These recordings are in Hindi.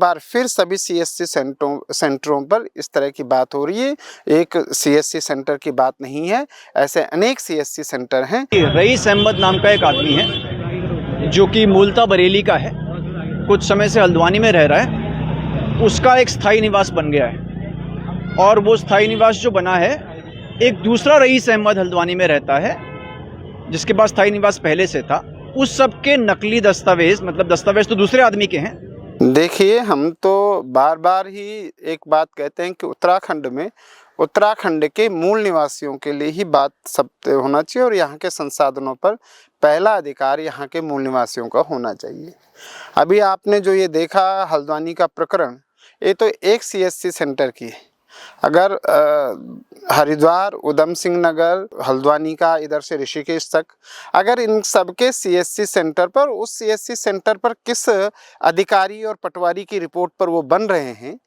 बार फिर सभी सीएससी सेंटरों पर इस तरह की बात हो रही है। एक सीएससी सेंटर की बात नहीं है, ऐसे अनेक सीएससी सेंटर हैं। रईस अहमद नाम का एक आदमी है जो कि मूलतः बरेली का है, कुछ समय से हल्द्वानी में रह रहा है। उसका एक स्थायी निवास बन गया है और वो स्थायी निवास जो बना है, एक दूसरा रईस अहमद हल्द्वानी में रहता है जिसके पास स्थायी निवास पहले से था। उस सब के नकली दस्तावेज, मतलब दस्तावेज तो दूसरे आदमी के हैं। देखिए, हम तो बार बार ही एक बात कहते हैं कि उत्तराखंड के मूल निवासियों के लिए ही बात सब होना चाहिए और यहाँ के संसाधनों पर पहला अधिकार यहाँ के मूल निवासियों का होना चाहिए। अभी आपने जो ये देखा हल्द्वानी का प्रकरण, ये तो एक सीएससी सेंटर की है। अगर हरिद्वार, उधम सिंह नगर, हल्द्वानी का इधर से ऋषिकेश तक, अगर इन सबके सीएससी सेंटर पर, उस सीएससी सेंटर पर किस अधिकारी और पटवारी की रिपोर्ट पर वो बन रहे हैं,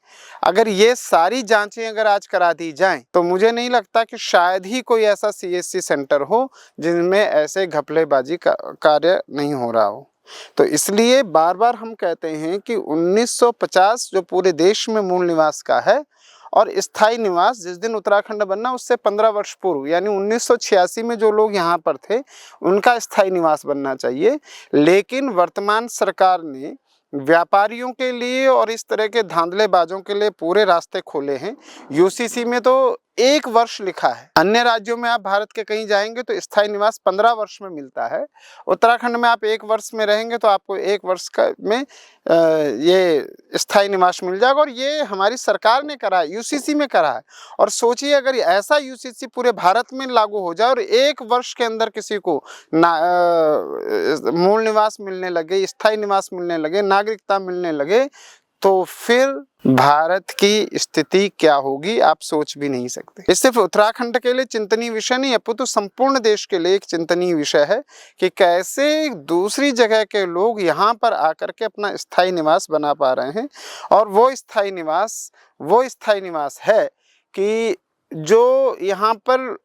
अगर ये सारी जांचें अगर आज करा दी जाएं, तो मुझे नहीं लगता कि शायद ही कोई ऐसा सीएससी सेंटर हो जिनमें ऐसे घपलेबाजी का कार्य नहीं हो रहा हो। तो इसलिए बार बार हम कहते हैं कि 1950 जो पूरे देश में मूल निवास का है और स्थायी निवास जिस दिन उत्तराखंड बनना उससे 15 वर्ष पूर्व यानी 1986 में जो लोग यहाँ पर थे उनका स्थायी निवास बनना चाहिए। लेकिन वर्तमान सरकार ने व्यापारियों के लिए और इस तरह के धांधलेबाजों के लिए पूरे रास्ते खोले हैं। यूसीसी में तो 1 वर्ष लिखा है, अन्य राज्यों में आप भारत के कहीं जाएंगे तो स्थायी निवास 15 वर्ष में मिलता है। उत्तराखंड में आप 1 वर्ष में रहेंगे तो आपको 1 वर्ष में ये स्थायी निवास मिल जाएगा और ये हमारी सरकार ने करा है, यूसीसी में करा है। और सोचिए अगर ऐसा यूसीसी पूरे भारत में लागू हो जाए और 1 वर्ष के अंदर किसी को मूल निवास मिलने लगे, स्थायी निवास मिलने लगे, नागरिकता मिलने लगे, तो फिर भारत की स्थिति क्या होगी आप सोच भी नहीं सकते। ये सिर्फ उत्तराखंड के लिए चिंतनीय विषय नहीं, अपितु तो संपूर्ण देश के लिए एक चिंतनीय विषय है कि कैसे दूसरी जगह के लोग यहाँ पर आकर के अपना स्थायी निवास बना पा रहे हैं। और वो स्थायी निवास है कि जो यहाँ पर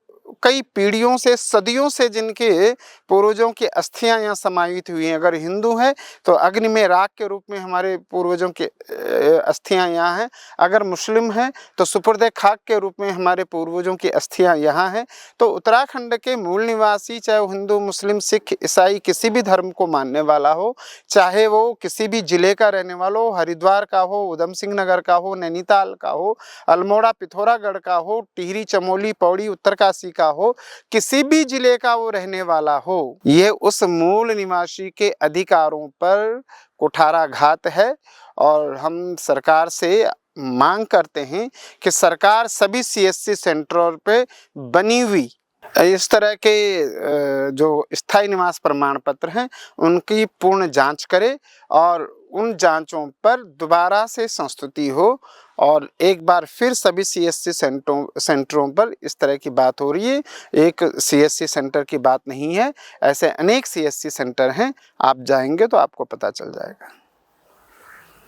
कई पीढ़ियों से, सदियों से जिनके पूर्वजों की अस्थियां यहाँ समाहित हुई हैं। अगर हिंदू हैं तो अग्नि में राख के रूप में हमारे पूर्वजों की अस्थियां यहाँ हैं। अगर मुस्लिम हैं तो सुपुर्दे खाक के रूप में हमारे पूर्वजों की अस्थियां यहाँ हैं। तो उत्तराखंड के मूल निवासी, चाहे वो हिंदू, मुस्लिम, सिख, ईसाई, किसी भी धर्म को मानने वाला हो, चाहे वो किसी भी जिले का रहने वाला हो, हरिद्वार का हो, उधम सिंह नगर का हो, नैनीताल का हो, अल्मोड़ा पिथौरागढ़ का हो, टिहरी, चमोली, पौड़ी, उत्तरकाशी का हो, किसी भी जिले का वो रहने वाला हो, ये उस मूल निवासी के अधिकारों पर कुठाराघात है। और हम सरकार से मांग करते हैं कि सरकार सभी सीएससी सेंटरों पे बनी हुई इस तरह के जो स्थायी निवास प्रमाण पत्र हैं उनकी पूर्ण जांच करे और उन जांचों पर दोबारा से संस्तुति हो और एक बार फिर सभी सीएससी सेंटरों पर इस तरह की बात हो रही है। एक सीएससी सेंटर की बात नहीं है, ऐसे अनेक सीएससी सेंटर हैं, आप जाएंगे तो आपको पता चल जाएगा।